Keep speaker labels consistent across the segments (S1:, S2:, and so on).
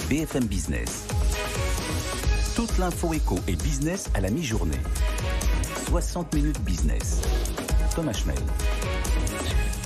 S1: BFM Business. Toute l'info éco et business à la mi-journée. 60 minutes business. Thomas Schmel.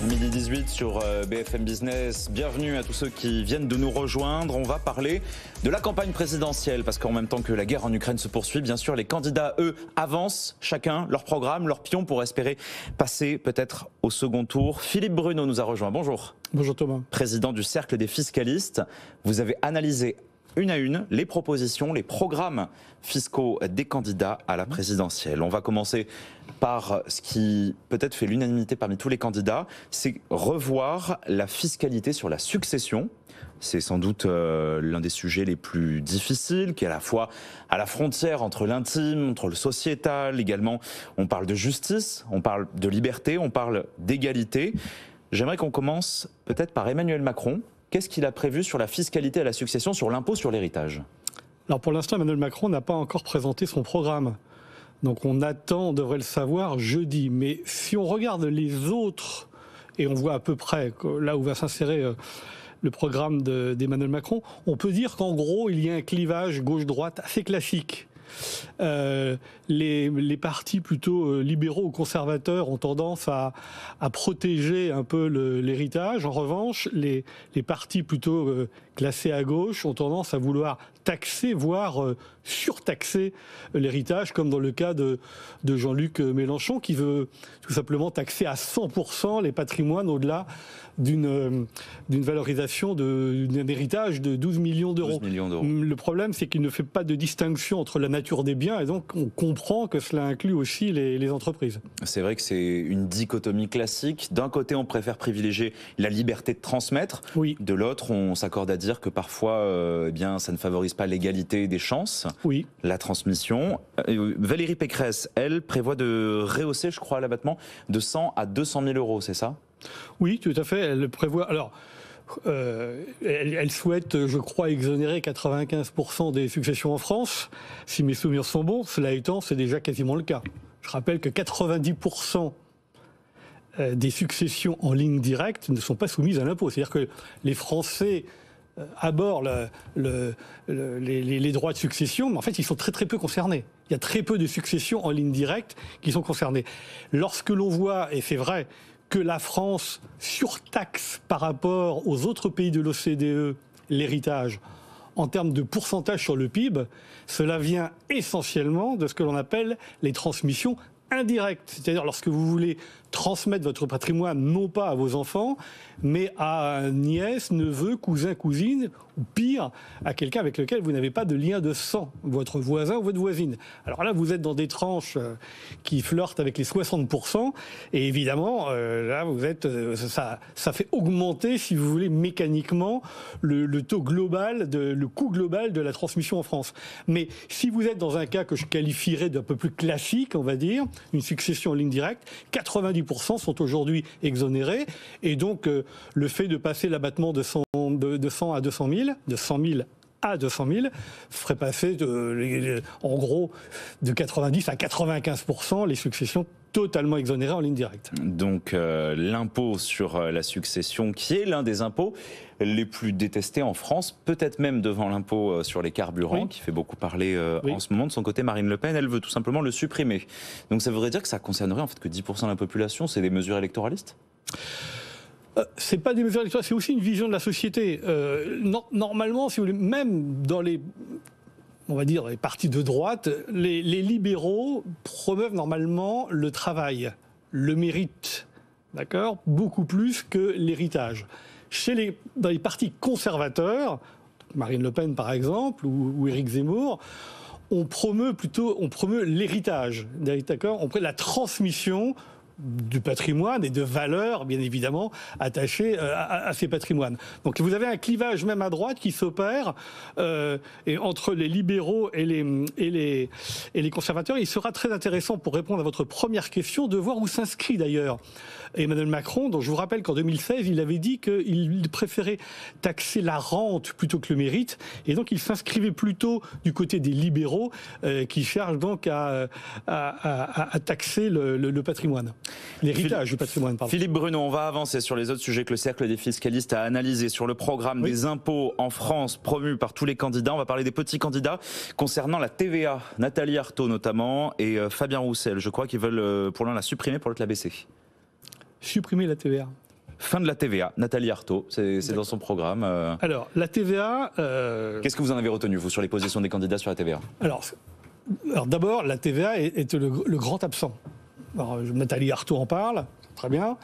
S2: Midi 18 sur BFM Business. Bienvenue à tous ceux qui viennent de nous rejoindre. On va parler de la campagne présidentielle parce qu'en même temps que la guerre en Ukraine se poursuit, bien sûr, les candidats, eux, avancent chacun leur programme, leur pion pour espérer passer peut-être au second tour. Philippe Bruno nous a rejoint. Bonjour.
S3: Bonjour Thomas.
S2: Président du Cercle des fiscalistes. Vous avez analysé une à une les propositions, les programmes fiscaux des candidats à la présidentielle. On va commencer par ce qui peut-être fait l'unanimité parmi tous les candidats, c'est revoir la fiscalité sur la succession. C'est sans doute l'un des sujets les plus difficiles, qui est à la fois à la frontière entre l'intime, entre le sociétal. Également, on parle de justice, on parle de liberté, on parle d'égalité. J'aimerais qu'on commence peut-être par Emmanuel Macron. Qu'est-ce qu'il a prévu sur la fiscalité à la succession, sur l'impôt sur l'héritage ?
S3: Alors pour l'instant, Emmanuel Macron n'a pas encore présenté son programme. Donc on attend, on devrait le savoir jeudi. Mais si on regarde les autres, et on voit à peu près là où va s'insérer le programme d'Emmanuel Macron, on peut dire qu'en gros, il y a un clivage gauche-droite assez classique. Les partis plutôt libéraux ou conservateurs ont tendance à protéger un peu l'héritage. En revanche, les partis plutôt classés à gauche ont tendance à vouloir taxer, voire surtaxer l'héritage, comme dans le cas de Jean-Luc Mélenchon, qui veut tout simplement taxer à 100% les patrimoines au-delà d'une valorisation d'un héritage de 12 millions d'euros. Le problème, c'est qu'il ne fait pas de distinction entre la nature des biens, et donc on comprend que cela inclut aussi les entreprises.
S2: C'est vrai que c'est une dichotomie classique. D'un côté, on préfère privilégier la liberté de transmettre.
S3: Oui.
S2: De l'autre, on s'accorde à dire que parfois, eh bien, ça ne favorise pas l'égalité des chances,
S3: oui.
S2: La transmission. Valérie Pécresse, elle, prévoit de rehausser, je crois, l'abattement de 100 à 200 000 euros, c'est ça ?
S3: Oui, tout à fait. Elle prévoit. Alors, elle souhaite, je crois, exonérer 95% des successions en France. Si mes souvenirs sont bons, cela étant, c'est déjà quasiment le cas. Je rappelle que 90% des successions en ligne directe ne sont pas soumises à l'impôt. C'est-à-dire que les Français abordent les droits de succession, mais en fait, ils sont très très peu concernés. Il y a très peu de successions en ligne directe qui sont concernées. Lorsque l'on voit, et c'est vrai, que la France surtaxe par rapport aux autres pays de l'OCDE l'héritage en termes de pourcentage sur le PIB, cela vient essentiellement de ce que l'on appelle les transmissions indirectes. C'est-à-dire lorsque vous voulez transmettre votre patrimoine non pas à vos enfants, mais à un nièce, neveu, cousin, cousine, ou pire, à quelqu'un avec lequel vous n'avez pas de lien de sang, votre voisin ou votre voisine. Alors là, vous êtes dans des tranches qui flirtent avec les 60%, et évidemment, là, vous êtes, ça fait augmenter, si vous voulez, mécaniquement le taux global, le coût global de la transmission en France. Mais si vous êtes dans un cas que je qualifierais d'un peu plus classique, on va dire, une succession en ligne directe, 90% sont aujourd'hui exonérés, et donc le fait de passer l'abattement de 100 à 200 000, de 100 000 à 200 000, ferait passer en gros de 90 à 95% les successions totalement exonérées en ligne directe.
S2: Donc l'impôt sur la succession, qui est l'un des impôts les plus détestés en France, peut-être même devant l'impôt sur les carburants, oui, qui fait beaucoup parler oui, en ce moment. De son côté, Marine Le Pen, elle veut tout simplement le supprimer. Donc ça voudrait dire que ça concernerait en fait que 10% de la population. C'est des mesures électoralistes ?
S3: C'est pas des mesures électorales, c'est aussi une vision de la société. Normalement, si vous voulez, même dans les partis de droite, les libéraux promeuvent normalement le travail, le mérite, d'accord, beaucoup plus que l'héritage. Dans les partis conservateurs, Marine Le Pen par exemple, ou Éric Zemmour, on promeut l'héritage, d'accord, on promeut la transmission du patrimoine et de valeurs, bien évidemment, attachées à ces patrimoines. Donc vous avez un clivage même à droite qui s'opère et entre les libéraux et les conservateurs. Il sera très intéressant, pour répondre à votre première question, de voir où s'inscrit d'ailleurs Emmanuel Macron, dont je vous rappelle qu'en 2016, il avait dit qu'il préférait taxer la rente plutôt que le mérite, et donc il s'inscrivait plutôt du côté des libéraux qui cherchent donc à taxer le patrimoine. L'héritage du patrimoine, pardon.
S2: Philippe Bruno, on va avancer sur les autres sujets que le Cercle des fiscalistes a analysés sur le programme des impôts en France promu par tous les candidats. On va parler des petits candidats concernant la TVA. Nathalie Arthaud notamment et Fabien Roussel, je crois qu'ils veulent pour l'un la supprimer, pour l'autre la baisser.
S3: Supprimer la TVA.
S2: Fin de la TVA, Nathalie Arthaud, c'est dans son programme.
S3: Alors, la TVA...
S2: Qu'est-ce que vous en avez retenu, vous, sur les positions des candidats sur la TVA?
S3: Alors d'abord, la TVA est le grand absent. Alors, Nathalie Arthaud en parle, très bien.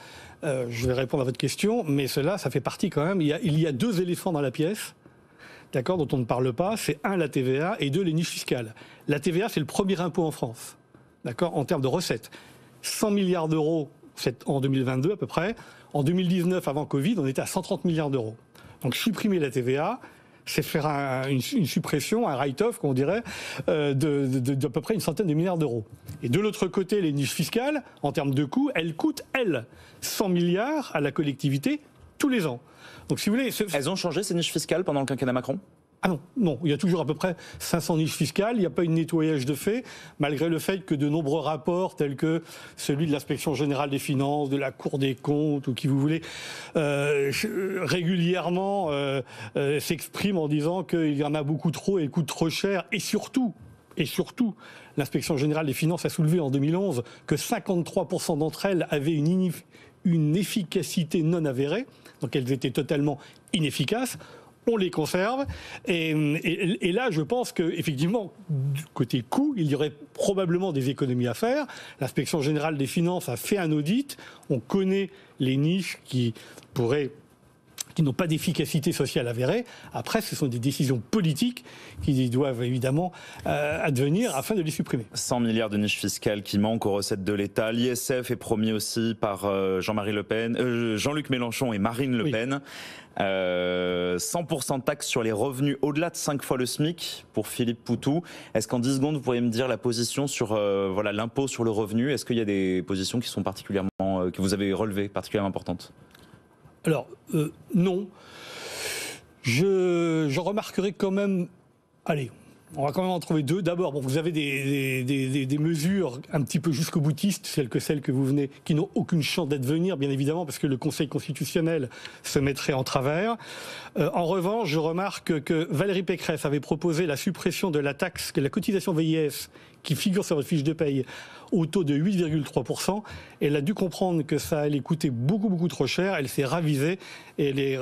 S3: Je vais répondre à votre question, mais cela, ça fait partie quand même. Il y a deux éléphants dans la pièce, d'accord, dont on ne parle pas. C'est un, la TVA, et deux, les niches fiscales. La TVA, c'est le premier impôt en France, d'accord, en termes de recettes. 100 milliards d'euros en 2022 à peu près. En 2019, avant Covid, on était à 130 milliards d'euros. Donc supprimer la TVA, c'est faire une suppression, un write-off, qu'on dirait, d'à peu près une centaine de milliards d'euros. Et de l'autre côté, les niches fiscales, en termes de coûts, elles coûtent, 100 milliards à la collectivité tous les ans. Donc si vous voulez...
S2: Elles ont changé, ces niches fiscales, pendant le quinquennat Macron?
S3: Ah non, il y a toujours à peu près 500 niches fiscales, il n'y a pas eu de nettoyage de fait, malgré le fait que de nombreux rapports, tels que celui de l'Inspection Générale des Finances, de la Cour des Comptes, ou qui vous voulez, régulièrement s'expriment en disant qu'il y en a beaucoup trop et coûtent trop cher, et surtout, l'Inspection Générale des Finances a soulevé en 2011 que 53% d'entre elles avaient une efficacité non avérée, donc elles étaient totalement inefficaces. On les conserve. Et là, je pense qu'effectivement, du côté coût, il y aurait probablement des économies à faire. L'Inspection Générale des Finances a fait un audit. On connaît les niches qui n'ont pas d'efficacité sociale avérée. Après, ce sont des décisions politiques qui doivent évidemment advenir afin de les supprimer. 100
S2: milliards de niches fiscales qui manquent aux recettes de l'État. L'ISF est promis aussi par Jean-Luc Mélenchon et Marine Le Pen. 100% de taxes sur les revenus au-delà de 5 fois le SMIC pour Philippe Poutou. Est-ce qu'en 10 secondes, vous pourriez me dire la position sur l'impôt sur le revenu? Est-ce qu'il y a des positions qui sont que vous avez relevées, particulièrement importantes?
S3: Alors, non. Je remarquerai quand même... Allez, on va quand même en trouver deux. D'abord, vous avez des mesures un petit peu jusqu'au boutiste, celles que vous venez, qui n'ont aucune chance d'advenir, bien évidemment, parce que le Conseil constitutionnel se mettrait en travers. En revanche, je remarque que Valérie Pécresse avait proposé la suppression de la taxe, la cotisation VIS, qui figure sur votre fiche de paye, au taux de 8,3%. Elle a dû comprendre que ça allait coûter beaucoup trop cher. Elle s'est ravisée. Et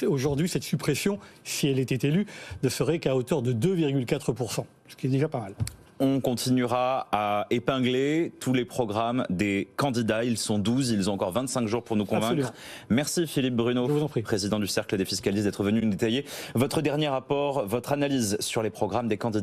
S3: aujourd'hui, cette suppression, si elle était élue, ne serait qu'à hauteur de 2,4%, ce qui est déjà pas mal.
S2: On continuera à épingler tous les programmes des candidats. Ils sont 12, ils ont encore 25 jours pour nous convaincre.
S3: Absolument.
S2: Merci Philippe Bruno,
S3: je vous en prie,
S2: président du Cercle des fiscalistes, d'être venu nous détailler votre dernier rapport, votre analyse sur les programmes des candidats.